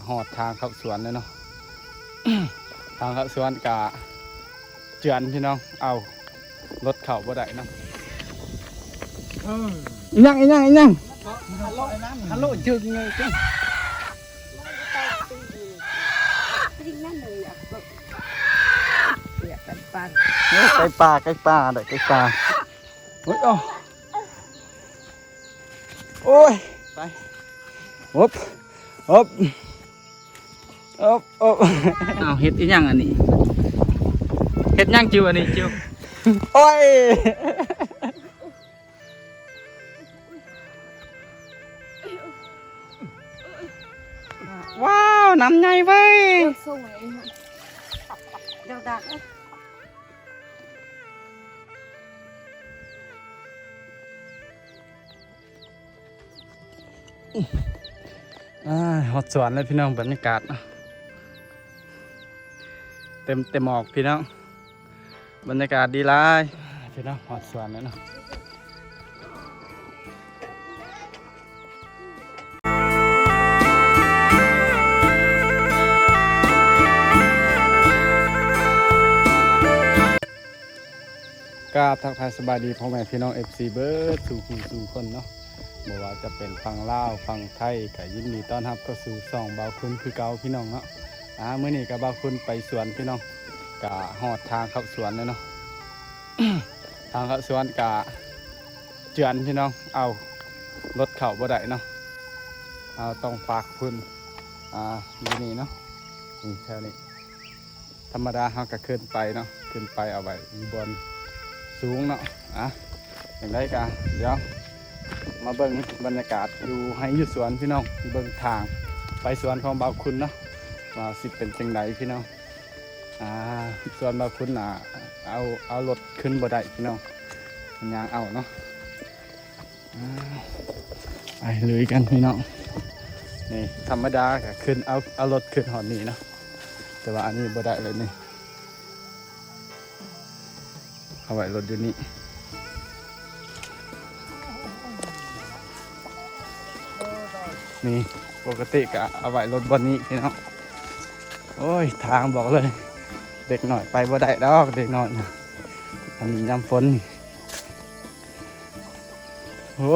หอดทางเข้าสวนเลยเนาะ ทางเข้าสวนกะเจือนพี่น้องเอารถเข่าบ่ได้เนาะอีหยังฮัลโหลจึงเลยจ้ะไก่ปลาได้ไก่ปลาโอ้ยโอ้ยไปอ๊บเอาเฮ็ดอีหยังอันนี้เฮ็ดหยังจิวอันนี้จิวโอ้ยว้าวน้ำใหญ่เว้ยเดี๋ยวดักหอดสวนเลยพี่น้องบรรยากาศเต็มหมอกพี่น้องบรรยากาศดีหลายพี่น้องหอดสวนเลยเนาะกราบทักทายสบายดีพ่อแม่พี่น้อง FC เบิร์ดสู่คนเนาะบอกว่าจะเป็นฝั่งลาวฝั่งไทยก็ยินดีต้อนรับเข้าสู่ช่องเบาคุณคือเก่าพี่น้องเนาะมื้อนี้ก็เบาคุณไปสวนพี่น้องก็หอดทางเข้าสวนเลยเนาะ ทางเข้าสวนก็เจือนพี่น้องเอารถเข่าบ่ได้เนาะเอาต้องฝากคุณอยู่นี่เนาะนี่แค่นี้ธรรมดาเขาก็ขึ้นไปเนาะขึ้นไปเอาไว้อยู่บนสูงเนาะอย่างไรกันเดี๋ยวมาเบิ่งบรรยากาศอยู่ให้อยู่สวนพี่น้องเบิ่งทางไปสวนของเบาคุณเนาะว่าสิเป็นจังไดพี่น้องสวนเบาคุณเอารถขึ้นบ่ได้พี่น้องยางเอาเนาะไปลุยกันพี่น้องนี่ธรรมดาก็ขึ้นเอารถขึ้นหอดนี่เนาะแต่ว่าอันนี้บ่ได้เลยนี่เอาไว้รถอยู่นี่นี่ปกติก็เอาไว้รถบนนี้พี่น้องโอ้ยทางบอกเลยเด็กหน่อยไปบ่ได้ดอกเด็กหน่อยอันนี้ยำฝนโอ้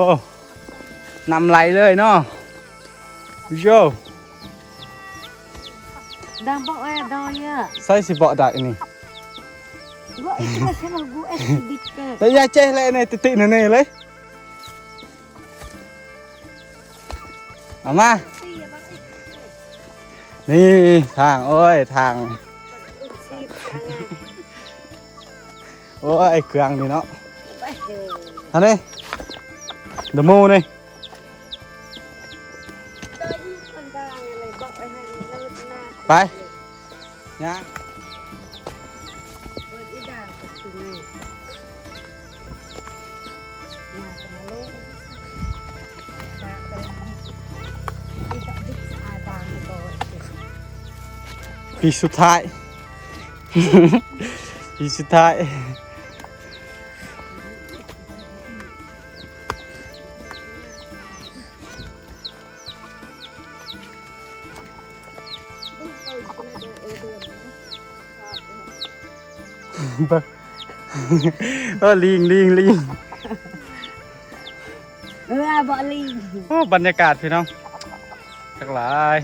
นำไหลเลยเนาะโย่ดังบอกว่าดอยอ่ะใส่สิเบาะได้นี่ก็ไอ้ที่ฉันเอากูเอ็กซ์ดิเตอร์แล้วยายเจ๊เลยในติๆนี่เลยเอามานี่ทางโอ้ยทางโอ้ยเครื่องนี่เนาะอันนี้เดโมนี่ไปย่างปีสุดท้าย ปีสุดท้ายลิงบ่ลิงโอ้บรรยากาศพี่น้องทั้งหลาย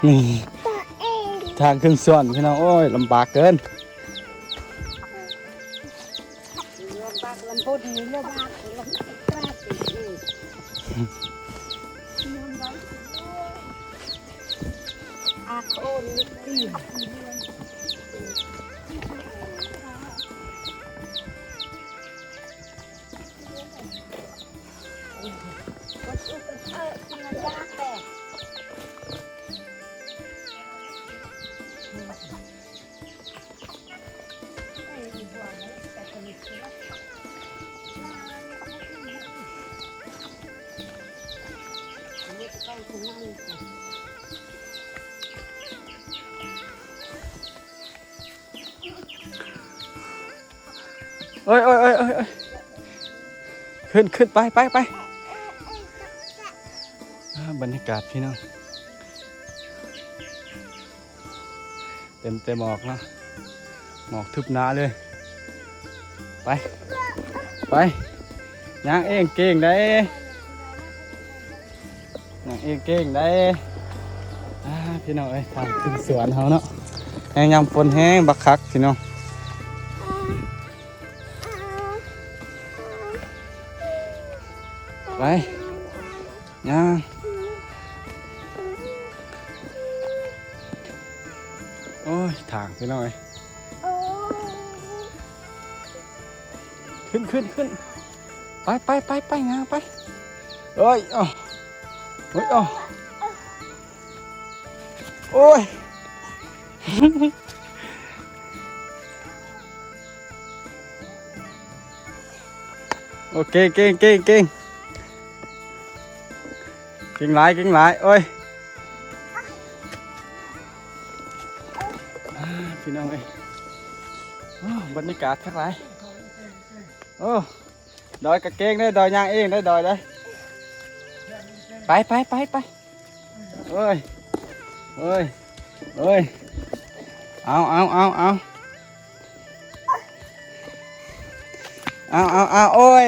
นี่ทางขึ้นสวนพี่น้องโอ้ยลำบากเกินลำพูดนี้ลำบากอาโคนนิดเดียว โอ้ยโอ้ยโอ้ยโอ้ยโอ้ยขึ้นขึ้นไปไปไปบรรยากาศพี่น้องเต็มหมอกเนาะหมอกทึบหนาเลยไปไปย่างเองเก่งได้ย่างเองเก่งได้พี่น้องเอ้ยทางขึ้นสวนเขาเนาะแห้งยำฝนแห้งบักคักพี่น้องไปย่างโอ้ยทางพี่น้องเอ้ยขึ้นขึ้นขึ้นไปไปไปไปงาไปเอ้ยอ๋อเฮ้ยอ๋อโอ้ยโอเคเก่งเก่งเก่งเก่งหลายเก่งหลายโอ้ยพี่น้องเอ้ยบรรยากาศทักหลายโอ้ดอยกะเก่งได้ดอยย่างเองได้ดอยได้ไปไปไปไปเอ้ยเอ้ยเอ้ยเอาโอ้ย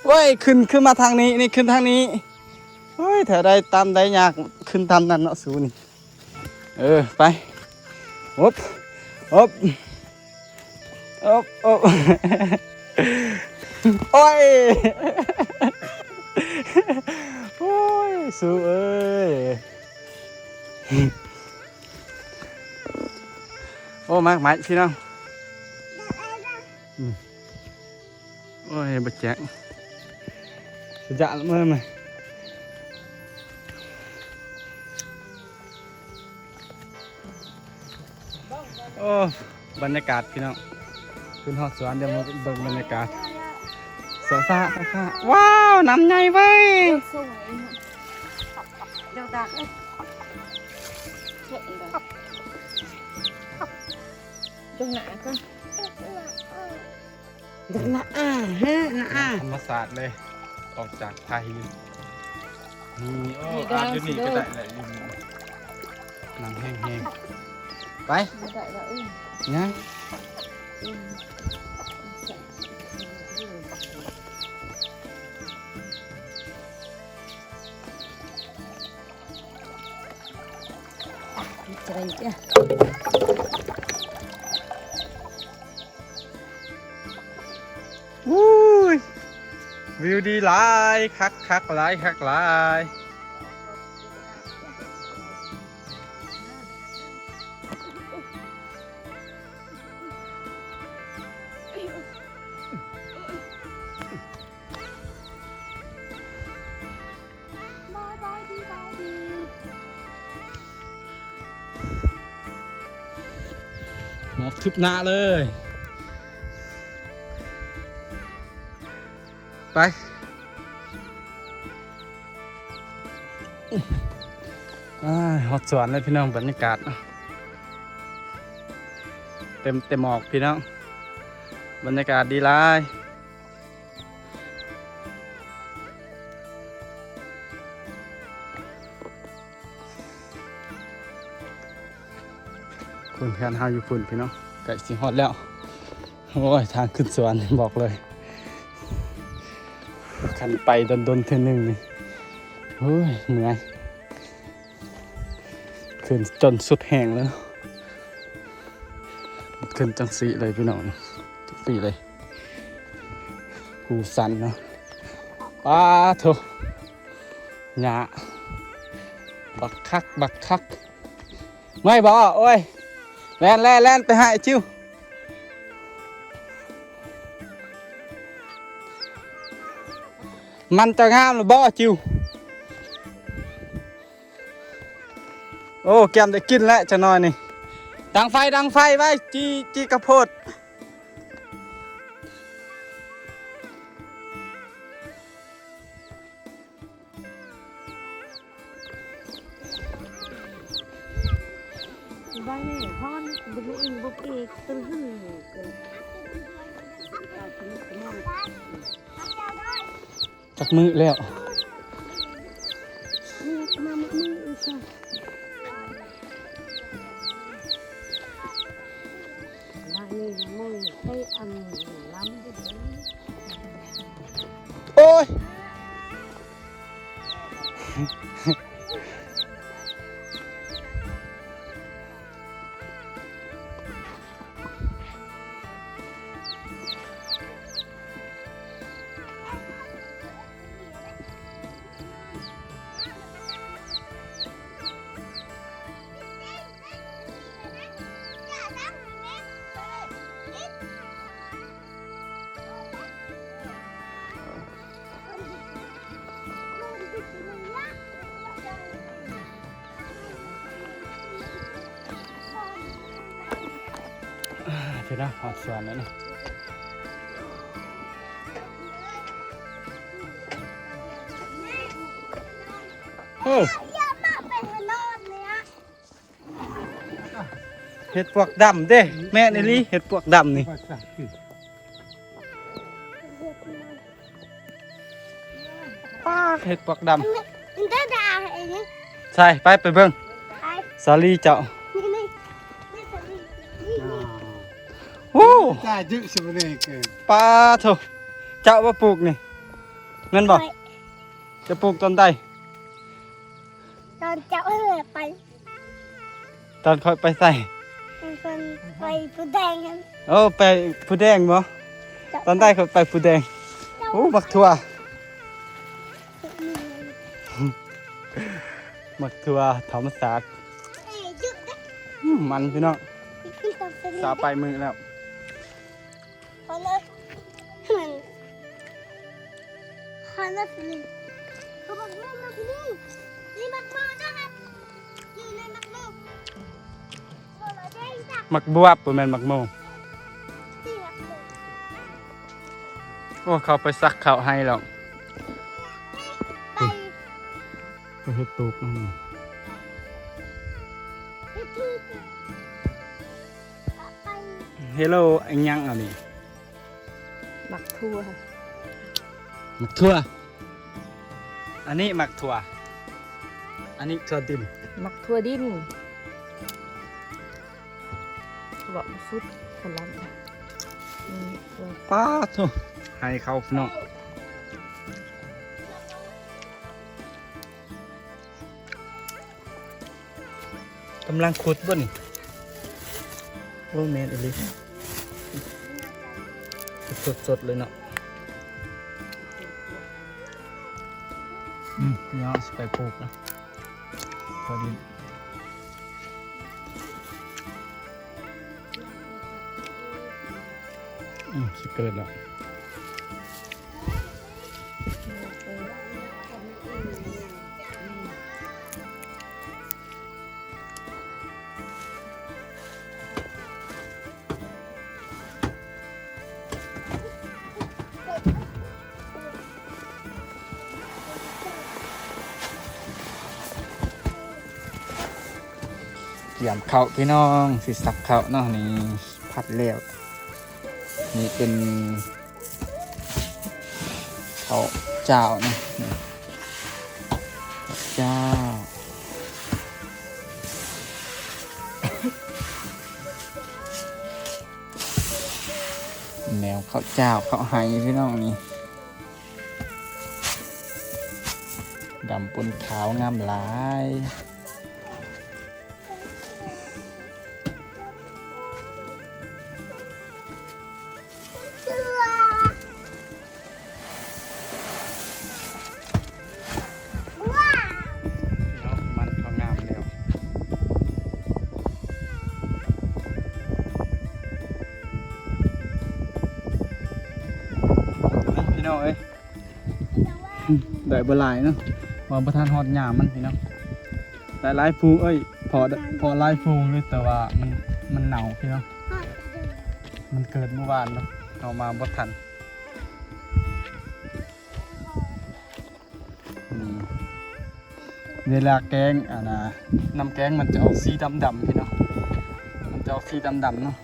โอ้ยขึ้นมาทางนี้นี่ขึ้นทางนี้โอ้ยแถวใดตามใดยากขึ้นตามนั้นเนาะสูนี่ไปอ๊บอ๊บอ๊บอ๊บโอ้ยโอ้ยสูเอ้ยโอ้มากไหมพี่น้องโอ้ยบัดแจ๊กสุดยอดมากเลยโอ้บรรยากาศพี่น้องขึ้นหอดสวนเดี๋ยวมาเบิ่งบรรยากาศสวยซ่าว้าวน้ำใหญ่เว้ย สวยเดี๋ยวดักเลยเห็นเลยดูหนาก็ดูหนาฮะหนา ธรรมศาสตร์เลยออกจากไทยนี่โอ้อาอยู่นี่ก็ได้แหละอยู่นี่น้ำแห้งๆไป ไม่ได้แล้วยัง ใจจ้ะวู้ยวิวดีหลายคักหลายคักหลายหมอกทึบหน้าเลยไปฮอดสวนเลยพี่น้องบรรยากาศเต็มหมอกพี่น้องบรรยากาศดีหลายคุณเพื่อนเฮาอยู่คุณพี่น้องไก่สิฮอดแล้วโอ้ยทางขึ้นสวนบอกเลยขันไปดนเท่านึงนี่โอ้ยเหนื่อยขึ้นจนสุดแห้งแล้วขึ้นจังสีเลยพี่น้องทุกปีเลยกูสันเนาะป้าโถหยาบักคักไม่บอกโอ้ยแล่นไปหาไอ้จิ้วมันจะงามหรือบ่จิ้วโอ้แกมได้กินแล้วจะนอนนี่ดังไฟไว้จีกระโพด ได้แน่ฮอนบุกอีบุกอีกตึ้งขึ้นเกินตาถึงขโมย จักมือแล้ว นี่มามืออีกค่ะว่านี่มือใช้อันล้ำได้เลย โอ้ยเดี๋ยวนะหอดสวนแล้วนะโอ้เห็ดปวกดำเด้แม่นี่ลิเห็ดปวกดำนี่ป้าเห็ดปวกดำใช่ไปเบิ่งสาลีเจ้าโอ้ จ้าจึกสิบ่ได้เกิด ปลาโถเจ้าว่าปลูกนี่เงินบอกจะปลูกต้นใด ตอนเจ้าเลยไป ตอนค่อยไปใส่ เป็นคนไปผู้แดงกัน โอ้ไปผู้แดงบ่ตอนใดค่อยไปผู้แดงโอ้มักทั่วมักทั่วธรรมศาสตร์ เอ้ยยึดได้ มันพี่น้อง ขึ้นตามเส้น สาไปมือแล้ว พอเลยมันพอเลยนี่เขาบอกแม่มาที่นี่นี่มักโมนะครับนี่เลยมักโมโมเราได้จาก มักบวบบ่แม่นมักโม ที่มักโม โอ้เขาไปซักข้าวให้แล้ว ไป ไปเฮ็ดปลูกนั่น ที่ที่ไป เฮลโลอันยังอันนี้ หมักทั่ว มักทั่วอันนี้มักทั่วอันนี้ทั่วดิน หมักทั่วดินบอกฟุตขลัง ป้าโถให้เขาพี่น้องกำลังขุดบ่นี่โอ้แม่นอีหลีสดๆเลยเนาะเนาะสิไปปลูกนะพอดีสิเกิดแล้วเกี่ยมข้าวพี่น้องสิสับข้าวเนาะนี่ผัดแล้วนี่เป็นข้าวเจ้านะนี่เจ้า แนวข้าวเจ้าข้าวไห้พี่น้องนี่ดำปนขาวงามหลาย เชื่อว้า พี่น้องมันเขางามแล้วพี่น้องเอ้ยได้บ่หลายเนาะว่าประทานฮอดหยามมันพี่น้องได้หลายฟูงเอ้ยพอหลายฟูงเลยแต่ว่ามันเหนาพี่น้องมันเกิดเมื่อวานเนาะเอามาบ่ทันเวลาแกงน้ำแกงมันจะออกสีดำๆพี่น้อง จะออกสีดำๆเนาะ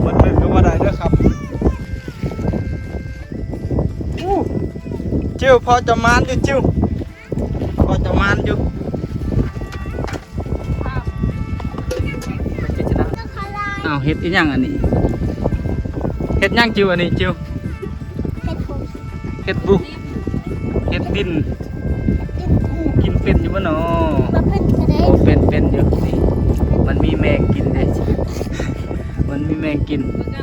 มันมือก็ว่าได้ด้วยครับจิ้วพอจะมานอยู่จิ้วพอจะมานอยู่ ต้องคลาย อ้าวเฮ็ดอีหยังอันนี้เฮ็ดหยังจิ้วอันนี้จิ้ว เป็นผม เฮ็ดบุเฮ็ดดิน กิน กินเป็นอยู่บ่เนาะ มาเป็นกระเด็ โอ้เป็นอยู่นี่มันมีแมงกินเด้มันมีแมงกิน มึงก็